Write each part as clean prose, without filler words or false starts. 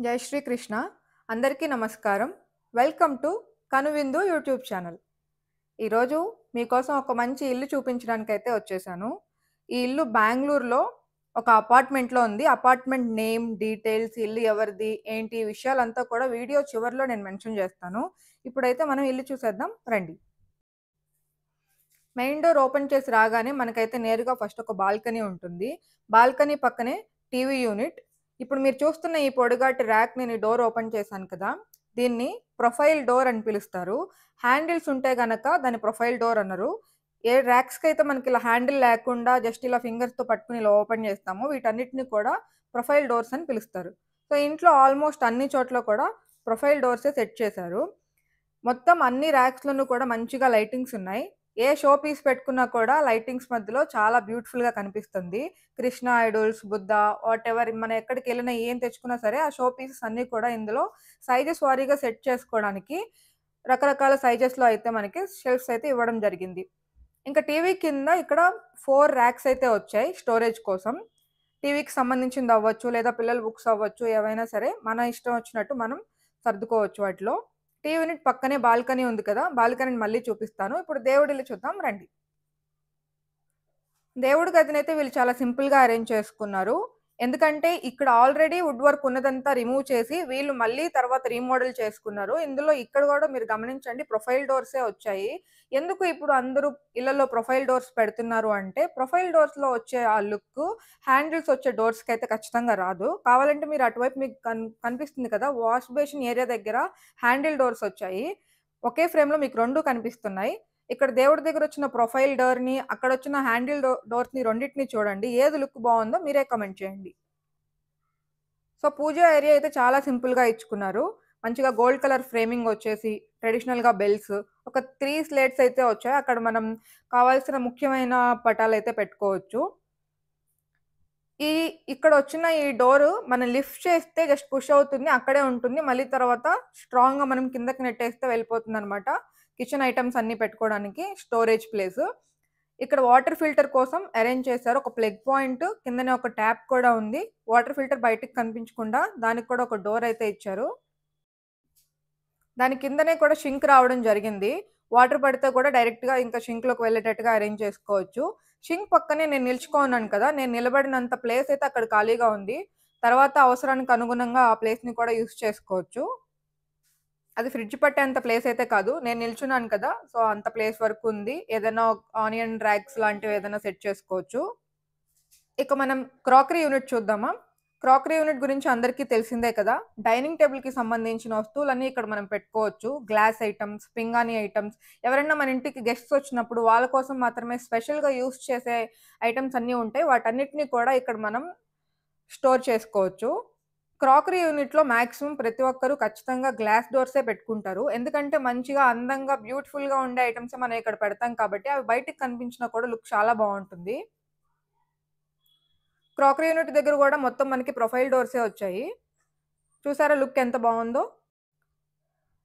జై శ్రీకృష్ణ. అందరికీ నమస్కారం. వెల్కమ్ టు కనువిందు యూట్యూబ్ ఛానల్. ఈరోజు మీకోసం ఒక మంచి ఇల్లు చూపించడానికైతే వచ్చేసాను. ఈ ఇల్లు బెంగుళూరులో ఒక అపార్ట్మెంట్‌లో ఉంది. అపార్ట్మెంట్ నేమ్, డీటెయిల్స్, ఇల్లు ఎవరిది, ఏంటి ఈ విషయాలంతా కూడా వీడియో చివర్లో నేను మెన్షన్ చేస్తాను. ఇప్పుడైతే మనం ఇల్లు చూసేద్దాం రండి. మెయిన్ డోర్ ఓపెన్ చేసి రాగానే మనకైతే నేరుగా ఫస్ట్ ఒక బాల్కనీ ఉంటుంది. బాల్కనీ పక్కనే టీవీ యూనిట్. ఇప్పుడు మీరు చూస్తున్న ఈ పొడుగాటి ర్యాక్ నేను డోర్ ఓపెన్ చేశాను కదా! దీన్ని ప్రొఫైల్ డోర్ అని పిలుస్తారు. హ్యాండిల్స్ ఉంటే గనక దాన్ని ప్రొఫైల్ డోర్ అనరు. ఏ ర్యాక్స్‌కైతే మనకి ఇలా హ్యాండిల్ లేకుండా జస్ట్ ఇలా ఫింగర్స్‌తో పట్టుకొని ఇలా ఓపెన్ చేస్తామో వీటన్నిటిని కూడా ప్రొఫైల్ డోర్స్ అని పిలుస్తారు. సో, ఇంట్లో ఆల్మోస్ట్ అన్ని చోట్ల కూడా ప్రొఫైల్ డోర్సే సెట్ చేశారు. మొత్తం అన్ని ర్యాక్స్‌లోనూ కూడా మంచిగా లైటింగ్స్ ఉన్నాయి. ఏ షో పీస్ పెట్టుకున్నా కూడా లైటింగ్స్ మధ్యలో చాలా బ్యూటిఫుల్‌గా కనిపిస్తుంది. కృష్ణ ఐడల్స్, బుద్ధ వాటెవర్ మనం ఎక్కడికెళ్ళినా ఏం తెచ్చుకున్నా సరే ఆ షో పీసెస్ అన్నీ కూడా ఇందులో సైజెస్ వారీగా సెట్ చేసుకోవడానికి రకరకాల సైజెస్‌లో అయితే మనకి షెల్ఫ్స్ అయితే ఇవ్వడం జరిగింది. ఇంకా టీవీ కింద ఇక్కడ 4 ర్యాక్స్ అయితే వచ్చాయి స్టోరేజ్ కోసం. టీవీకి సంబంధించింది అవ్వచ్చు, లేదా పిల్లల బుక్స్ అవ్వచ్చు, ఏవైనా సరే మన ఇష్టం వచ్చినట్టు మనం సర్దుకోవచ్చు వాటిలో. టీవీ యూనిట్ పక్కనే బాల్కనీ ఉంది కదా! బాల్కనీని మళ్ళీ చూపిస్తాను. ఇప్పుడు దేవుడిల్లు చూద్దాం రండి. దేవుడి గదినైతే వీళ్ళు చాలా సింపుల్‌గా అరేంజ్ చేసుకున్నారు. ఎందుకంటే ఇక్కడ ఆల్రెడీ వుడ్ వర్క్ ఉన్నదంతా రిమూవ్ చేసి వీళ్ళు మళ్ళీ తర్వాత రీమోడల్ చేసుకున్నారు. ఇందులో ఇక్కడ గూడా మీరు గమనించండి ప్రొఫైల్ డోర్సే వచ్చాయి. ఎందుకు ఇప్పుడు అందరూ ఇళ్లలో ప్రొఫైల్ డోర్స్ పెడుతున్నారు అంటే, ప్రొఫైల్ డోర్స్‌లో వచ్చే ఆ లుక్కు హ్యాండిల్స్ వచ్చే డోర్స్‌కైతే ఖచ్చితంగా రాదు. కావాలంటే మీరు అటువైపు మీకు కనిపిస్తుంది కదా! వాష్ బేసిన్ ఏరియా దగ్గర హ్యాండిల్ డోర్స్ వచ్చాయి. ఒకే ఫ్రేమ్‌లో మీకు 2 కనిపిస్తున్నాయి. ఇక్కడ దేవుడి దగ్గరొచ్చిన ప్రొఫైల్ డోర్‌ని, అక్కడొచ్చిన హ్యాండిల్ డోర్స్‌ని రెండిటిని చూడండి. ఏది లుక్ బావుందో మీరే కామెంట్ చేయండి. సో, పూజా ఏరియా అయితే చాలా సింపుల్‌గా ఇచ్చుకున్నారు. మంచిగా గోల్డ్ కలర్ ఫ్రేమింగ్ వచ్చేసి, ట్రెడిషనల్‌గా బెల్స్, ఒక 3 స్లేట్స్ అయితే వచ్చాయి. అక్కడ మనం కావాల్సిన ముఖ్యమైన పటాలైతే పెట్టుకోవచ్చు. ఈ ఇక్కడొచ్చిన ఈ డోరు మనం లిఫ్ట్ చేస్తే జస్ట్ పుష్ అవుతుంది. అక్కడే ఉంటుంది. మళ్ళీ తర్వాత స్ట్రాంగ్‌గా మనం కిందకి నెట్టేస్తే వెళ్ళిపోతుందనమాట. కిచెన్ ఐటెమ్స్ అన్నీ పెట్టుకోవడానికి స్టోరేజ్ ప్లేసు. ఇక్కడ వాటర్ ఫిల్టర్ కోసం అరేంజ్ చేశారు. ఒక ప్లగ్ పాయింట్, కిందనే ఒక ట్యాప్ కూడా ఉంది. వాటర్ ఫిల్టర్ బయటికి కనిపించకుండా దానికి కూడా ఒక డోర్ అయితే ఇచ్చారు. దాని కిందనే కూడా షింక్ రావడం జరిగింది. వాటర్ పడితే కూడా డైరెక్ట్‌గా ఇంకా షింక్‌లోకి వెళ్ళేటట్టుగా అరేంజ్ చేసుకోవచ్చు. షింక్ పక్కనే నేను నిల్చుకోనున్నాను కదా! నేను నిలబడినంత ప్లేస్ అయితే అక్కడ ఖాళీగా ఉంది. తర్వాత అవసరానికి అనుగుణంగా ఆ ప్లేస్‌ని కూడా యూజ్ చేసుకోవచ్చు. అది ఫ్రిడ్జ్ పట్టేంత ప్లేస్ అయితే కాదు. నేను నిల్చున్నాను కదా! సో, అంత ప్లేస్ వరకు ఉంది. ఏదైనా ఆనియన్ ర్యాక్స్ లాంటివి ఏదైనా సెట్ చేసుకోవచ్చు. ఇక మనం క్రాకరీ యూనిట్ చూద్దామా? క్రాకరీ యూనిట్ గురించి అందరికీ తెలిసిందే కదా! డైనింగ్ టేబుల్‌కి సంబంధించిన వస్తువులన్నీ ఇక్కడ మనం పెట్టుకోవచ్చు. గ్లాస్ ఐటెమ్స్, పింగాణీ ఐటెమ్స్, ఎవరైనా మన ఇంటికి గెస్ట్స్ వచ్చినప్పుడు వాళ్ళ కోసం మాత్రమే స్పెషల్‌గా యూజ్ చేసే ఐటెమ్స్ అన్నీ ఉంటాయి. వాటన్నిటిని కూడా ఇక్కడ మనం స్టోర్ చేసుకోవచ్చు. క్రాకరీ యూనిట్‌లో మాక్సిమం ప్రతి ఒక్కరు ఖచ్చితంగా గ్లాస్ డోర్సే పెట్టుకుంటారు. ఎందుకంటే మంచిగా అందంగా, బ్యూటిఫుల్‌గా ఉండే ఐటెమ్సే మనం ఇక్కడ పెడతాం కాబట్టి అవి బయటికి కనిపించినా కూడా లుక్ చాలా బావుంటుంది. క్రాకరీ యూనిట్ దగ్గర గూడా మొత్తం మనకి ప్రొఫైల్ డోర్సే వచ్చాయి. చూసారా లుక్ ఎంత బావుందో?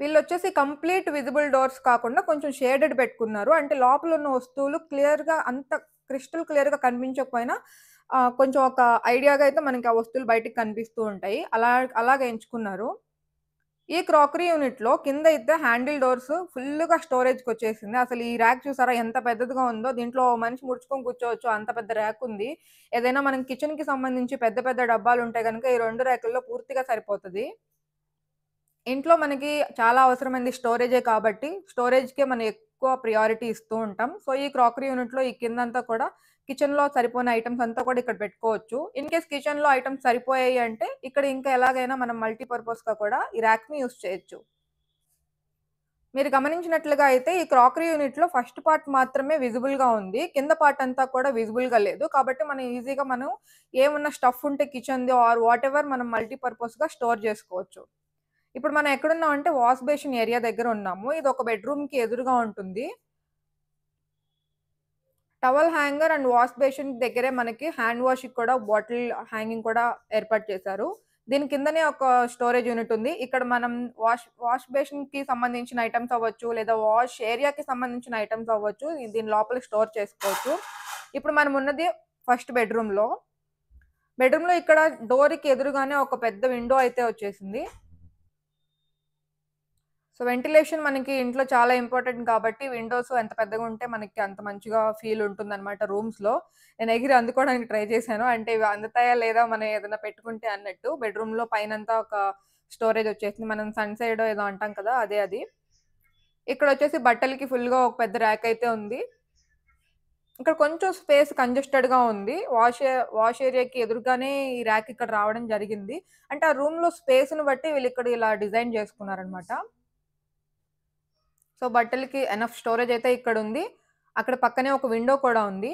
వీళ్ళొచ్చేసి కంప్లీట్ విజిబుల్ డోర్స్ కాకుండా కొంచెం షేడెడ్ పెట్టుకున్నారు. అంటే లోపలున్న వస్తువులు క్లియర్‌గా అంత క్రిస్టల్ క్లియర్‌గా కనిపించకపోయినా కొంచెం ఒక ఐడియాగా అయితే మనకి ఆ వస్తువులు బయటికి కనిపిస్తూ ఉంటాయి. అలాగ ఎంచుకున్నారు. ఈ క్రాకరీ యూనిట్‌లో కింద అయితే హ్యాండిల్ డోర్స్ ఫుల్లుగా స్టోరేజ్‌కొచ్చేసింది. అసలు ఈ ర్యాక్ చూసారా ఎంత పెద్దదిగా ఉందో? దీంట్లో ఓ మనిషి ముడుచుకొని కూర్చోవచ్చు. అంత పెద్ద ర్యాక్ ఉంది. ఏదైనా మనం కిచెన్‌కి సంబంధించి పెద్ద పెద్ద డబ్బాలుంటే గనుక ఈ 2 ర్యాకుల్లో పూర్తిగా సరిపోతది. ఇంట్లో మనకి చాలా అవసరమైంది స్టోరేజే కాబట్టి, స్టోరేజ్‌కే మనం ఎక్కువ ప్రియారిటీ ఇస్తూ ఉంటాం. సో, ఈ క్రాకరీ యూనిట్‌లో ఈ కిందంతా కూడా కిచెన్‌లో సరిపోని ఐటెమ్స్ అంతా కూడా ఇక్కడ పెట్టుకోవచ్చు. ఇన్ కేస్ కిచెన్‌లో ఐటెమ్స్ సరిపోయాయి అంటే, ఇక్కడ ఇంకా ఎలాగైనా మనం మల్టీ పర్పస్‌గా కూడా ఈ ర్యాక్‌ని యూజ్ చేయొచ్చు. మీరు గమనించినట్లుగా అయితే ఈ క్రాకరీ యూనిట్‌లో ఫస్ట్ పార్ట్ మాత్రమే విజిబుల్‌గా ఉంది. కింద పార్ట్ అంతా కూడా విజిబుల్‌గా లేదు. కాబట్టి మనం ఈజీగా ఏమన్నా స్టఫ్ ఉంటే కిచెన్‌ది ఆర్ వాటెవర్ మనం మల్టీ పర్పస్‌గా స్టోర్ చేసుకోవచ్చు. ఇప్పుడు మనం ఎక్కడున్నామంటే వాష్ బేసిన్ ఏరియా దగ్గర ఉన్నాము. ఇదొక బెడ్‌రూమ్‌కి ఎదురుగా ఉంటుంది. Towel hanger and wash basin దగ్గరే మనకి హ్యాండ్ వాష్‌కి కూడా బాటిల్ హ్యాంగింగ్ కూడా ఏర్పాటు చేశారు. దీని కిందనే ఒక స్టోరేజ్ యూనిట్ ఉంది. ఇక్కడ మనం వాష్ బేసిన్‌కి సంబంధించిన ఐటెమ్స్ అవ్వచ్చు, లేదా వాష్ ఏరియాకి సంబంధించిన ఐటెమ్స్ అవ్వచ్చు. దీని లోపల స్టోర్ చేసుకోవచ్చు. ఇప్పుడు మనం ఉన్నది ఫస్ట్ బెడ్‌రూమ్‌లో. బెడ్రూమ్‌లో ఇక్కడ డోర్‌కి ఎదురుగానే ఒక పెద్ద విండో అయితే వచ్చేసింది. సో, వెంటిలేషన్ మనకి ఇంట్లో చాలా ఇంపార్టెంట్ కాబట్టి విండోస్ ఎంత పెద్దగా ఉంటే మనకి అంత మంచిగా ఫీల్ ఉంటుందనమాట రూమ్స్‌లో. నేను ఎగిరి అందుకోవడానికి ట్రై చేశాను. అంటే ఇవి అందుతాయా లేదా మనం ఏదైనా పెట్టుకుంటే అన్నట్టు. బెడ్రూమ్‌లో పైనంతా ఒక స్టోరేజ్ వచ్చేసింది. మనం సన్ సైడో ఏదో అంటాం కదా! అదే అది. ఇక్కడొచ్చేసి బట్టలకి ఫుల్‌గా ఒక పెద్ద ర్యాక్ అయితే ఉంది. ఇక్కడ కొంచెం స్పేస్ కంజెస్టెడ్‌గా ఉంది. వాష్ ఏరియాకి ఎదురుగానే ఈ ర్యాక్ ఇక్కడ రావడం జరిగింది. అంటే ఆ రూమ్‌లో స్పేస్‌ని బట్టి వీళ్ళిక్కడ ఇలా డిజైన్ చేసుకున్నారనమాట. సో, బట్టలకి ఎనఫ్ స్టోరేజ్ అయితే ఇక్కడుంది. అక్కడ పక్కనే ఒక విండో కూడా ఉంది.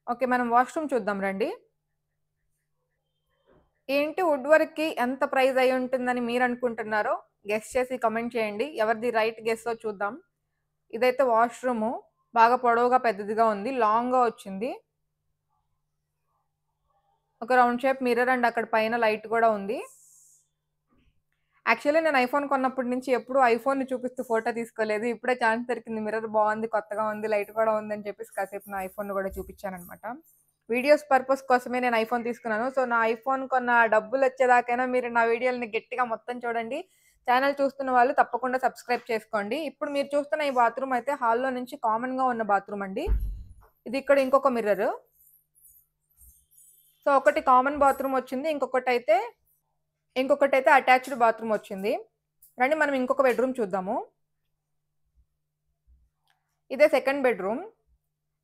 ఓకే. మనం వాష్‌రూమ్ చూద్దాం రండి. ఏంటి వుడ్ వర్క్‌కి ఎంత ప్రైస్ అయ్యుంటుందని మీరనుకుంటున్నారో గెస్ చేసి కామెంట్ చేయండి. ఎవరిది రైట్ గెస్సో చూద్దాం. ఇదైతే వాష్‌రూము. బాగా పొడవుగా పెద్దదిగా ఉంది. లాంగ్‌గా వచ్చింది. ఒక రౌండ్ షేప్ మిర్రర్ అండ్ అక్కడ పైన లైట్ గూడా ఉంది. యాక్చువల్లీ నేను ఐఫోన్ కొన్నప్పటి నుంచి ఎప్పుడు ఐఫోన్‌ని చూపిస్తూ ఫోటో తీసుకోలేదు. ఇప్పుడే ఛాన్స్ దొరికింది. మిర్రర్ బావుంది, కొత్తగా ఉంది, లైట్ కూడా ఉందని చెప్పేసి కాసేపు నా ఐఫోన్‌ని గూడా చూపిచ్చాననమాట. వీడియోస్ పర్పస్ కోసమే నేను ఐఫోన్ తీసుకున్నాను. సో, నా ఐఫోన్ కొన్న డబ్బులొచ్చేదాకైనా మీరు నా వీడియోలని గట్టిగా మొత్తం చూడండి. ఛానెల్ చూస్తున్న వాళ్ళు తప్పకుండా సబ్స్క్రైబ్ చేసుకోండి. ఇప్పుడు మీరు చూస్తున్న ఈ బాత్రూమ్ అయితే హాల్‌లో నుంచి కామన్‌గా ఉన్న బాత్రూమ్ అండి. ఇది ఇక్కడ ఇంకొక మిర్రరు. సో, ఒకటి కామన్ బాత్రూమ్ వచ్చింది. ఇంకొకటైతే అటాచ్డ్ బాత్రూమ్ వచ్చింది. రండి మనం ఇంకొక బెడ్‌రూమ్ చూద్దాము. ఇదే సెకండ్ బెడ్‌రూమ్.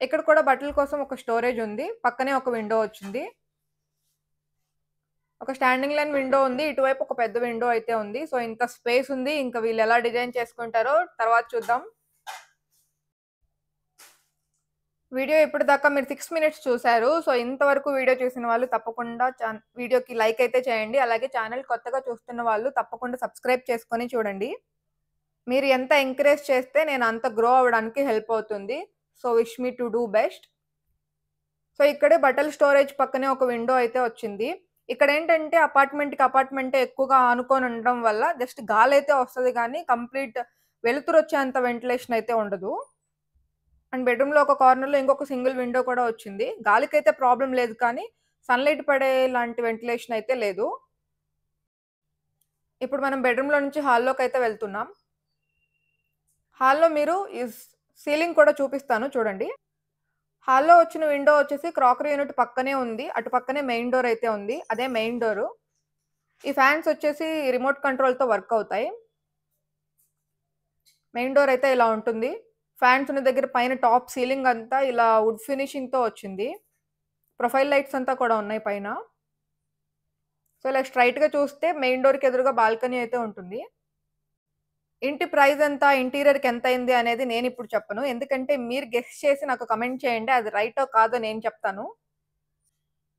ఇక్కడ కూడా బట్టల కోసం ఒక స్టోరేజ్ ఉంది. పక్కనే ఒక విండో వచ్చింది. ఒక స్టాండింగ్ లైన్ విండో ఉంది. ఇటువైపు ఒక పెద్ద విండో అయితే ఉంది. సో, ఇంత స్పేస్ ఉంది. ఇంకా వీళ్ళు ఎలా డిజైన్ చేసుకుంటారో తర్వాత చూద్దాం. వీడియో ఇప్పటిదాకా మీరు 6 మినిట్స్ చూసారు. సో, ఇంతవరకు వీడియో చూసిన వాళ్ళు తప్పకుండా వీడియోకి లైక్ అయితే చేయండి. అలాగే ఛానెల్ కొత్తగా చూస్తున్న వాళ్ళు తప్పకుండా సబ్స్క్రైబ్ చేసుకొని చూడండి. మీరు ఎంత ఎంకరేజ్ చేస్తే నేను అంత గ్రో అవ్వడానికి హెల్ప్ అవుతుంది. So, wish me to do best. So, ఇక్కడే బట్టల స్టోరేజ్ పక్కనే ఒక విండో అయితే వచ్చింది. ఇక్కడేంటంటే అపార్ట్‌మెంట్‌కి అపార్ట్‌మెంటే ఎక్కువగా ఆనుకొని ఉండడం వల్ల జస్ట్ గాలైతే వస్తది గానీ, కంప్లీట్ వెలుతురొచ్చేంత వెంటిలేషన్ అయితే ఉండదు. అండ్ బెడ్‌రూమ్‌లో ఒక కార్నర్‌లో ఇంకొక సింగిల్ విండో కూడా వచ్చింది. గాలికైతే ప్రాబ్లమ్ లేదు కానీ, సన్‌లైట్ పడే లాంటి వెంటిలేషన్ అయితే లేదు. ఇప్పుడు మనం బెడ్‌రూమ్‌లో నుంచి హాల్‌లోకైతే వెళ్తున్నాం. హాల్‌లో మీరు సీలింగ్ కూడా చూపిస్తాను చూడండి. హాల్‌లో వచ్చిన విండో వచ్చేసి క్రాకరీ యూనిట్ పక్కనే ఉంది. అటు పక్కనే మెయిన్ డోర్ అయితే ఉంది. అదే మెయిన్ డోరు. ఈ ఫ్యాన్స్ వచ్చేసి రిమోట్ కంట్రోల్‌తో వర్క్ అవుతాయి. మెయిన్ డోర్ అయితే ఇలా ఉంటుంది. ఫ్యాన్స్ ఉన్న దగ్గర పైన టాప్ సీలింగ్ అంతా ఇలా వుడ్ ఫినిషింగ్‌తో వచ్చింది. ప్రొఫైల్ లైట్స్ అంతా కూడా ఉన్నాయి పైన. సో, ఇలా స్ట్రెయిట్‌గా చూస్తే మెయిన్ డోర్‌కి ఎదురుగా బాల్కనీ అయితే ఉంటుంది. ఇంటి ప్రైస్ ఎంత? ఇంటీరియర్‌కి ఎంతయింది అనేది నేనిప్పుడు చెప్పను. ఎందుకంటే మీరు గెస్ చేసి నాకు కామెంట్ చేయండి. అది రైటో కాదో నేను చెప్తాను.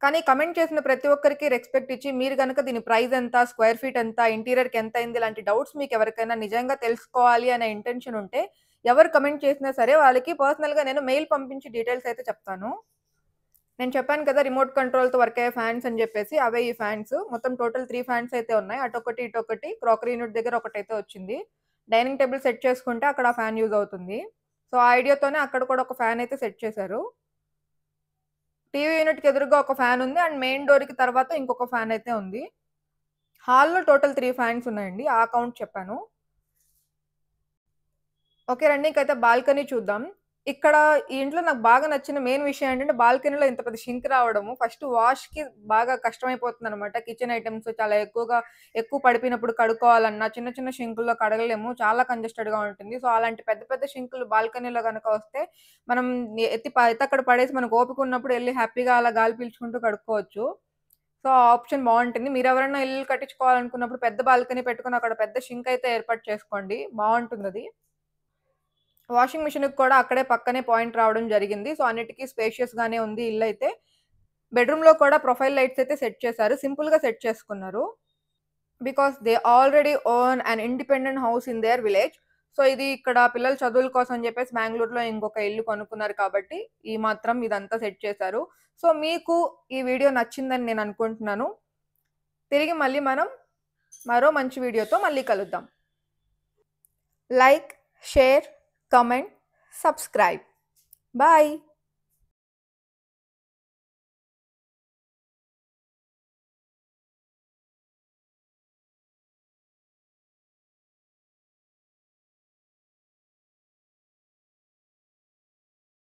కానీ కమెంట్ చేసిన ప్రతి ఒక్కరికి రెస్పెక్ట్ ఇచ్చి మీరు గనక దీని ప్రైస్ ఎంత? స్క్వేర్ ఫీట్ ఎంత? ఇంటీరియర్‌కి ఎంతయింది? ఇలాంటి డౌట్స్ మీకెవరికైనా నిజంగా తెలుసుకోవాలి అనే ఇంటెన్షన్ ఉంటే ఎవరు కమెంట్ చేసినా సరే వాళ్ళకి పర్సనల్‌గా నేను మెయిల్ పంపించి డీటెయిల్స్ అయితే చెప్తాను. నేను చెప్పాను కదా! రిమోట్ కంట్రోల్‌తో వర్క్ అయ్యే ఫ్యాన్స్ అని జెప్పేసి. అవే ఈ ఫ్యాన్స్. మొత్తం టోటల్ 3 ఫ్యాన్స్ అయితే ఉన్నాయి. అటొకటి, ఇటొకటి. క్రాకరీ యూనిట్ దగ్గర ఒకటైతే వచ్చింది. డైనింగ్ టేబుల్ సెట్ చేసుకుంటే అక్కడ ఆ ఫ్యాన్ యూజ్ అవుతుంది. సో, ఆ ఐడియాతోనే అక్కడ కూడా ఒక ఫ్యాన్ అయితే సెట్ చేశారు. టీవీ యూనిట్‌కి ఎదురుగా ఒక ఫ్యాన్ ఉంది. అండ్ మెయిన్ డోర్‌కి తర్వాత ఇంకొక ఫ్యాన్ అయితే ఉంది. హాల్‌లో టోటల్ 3 ఫ్యాన్స్ ఉన్నాయండి. ఆ కౌంట్ చెప్పాను. ఓకే రండి. ఇంకైతే బాల్కనీ చూద్దాం. ఇక్కడ ఈ ఇంట్లో నాకు బాగా నచ్చిన మెయిన్ విషయం ఏంటంటే, బాల్కనీలో ఇంత పెద్ద సింక్ రావడము. ఫస్ట్ వాష్‌కి బాగా కష్టమైపోతుందనమాట. కిచెన్ ఐటెమ్స్ చాలా ఎక్కువ పడిపోయినప్పుడు కడుక్కోవాలన్నా, చిన్న చిన్న సింకుల్లో కడగలేము. చాలా కంజెస్టెడ్‌గా ఉంటుంది. సో, అలాంటి పెద్ద పెద్ద సింకులు బాల్కనీలో గనక వస్తే, మనం ఎత్తి అక్కడ పడేసి మనకు ఓపిక ఉన్నప్పుడు ఎళ్లి హ్యాపీగా అలా గాలి పీల్చుకుంటూ కడుక్కోవచ్చు. సో, ఆ ఆప్షన్ బావుంటుంది. మీరెవరైనా ఇల్లు కట్టించుకోవాలనుకున్నప్పుడు పెద్ద బాల్కనీ పెట్టుకొని అక్కడ పెద్ద సింక్ అయితే ఏర్పాటు చేసుకోండి. బావుంటుందది. వాషింగ్ మిషన్‌కి కూడా అక్కడే పక్కనే పాయింట్ రావడం జరిగింది. సో, అన్నిటికి స్పేషియస్‌గానే ఉంది ఇల్లైతే. బెడ్‌రూమ్‌లో కూడా ప్రొఫైల్ లైట్స్ అయితే సెట్ చేశారు. సింపుల్‌గా సెట్ చేసుకున్నారు. Because they already own an independent house in there village. So, ఇది ఇక్కడ పిల్లల చదువుల కోసం అని చెప్పేసి బెంగుళూరులో ఇంకొక ఇల్లు కొనుక్కున్నారు కాబట్టి, ఈ మాత్రం ఇదంతా సెట్ చేశారు. సో, మీకు ఈ వీడియో నచ్చిందని నేను అనుకుంటున్నాను. తిరిగి మళ్ళీ మనం మరో మంచి వీడియోతో మళ్ళీ కలుద్దాం. Like, share, comment, subscribe. Bye.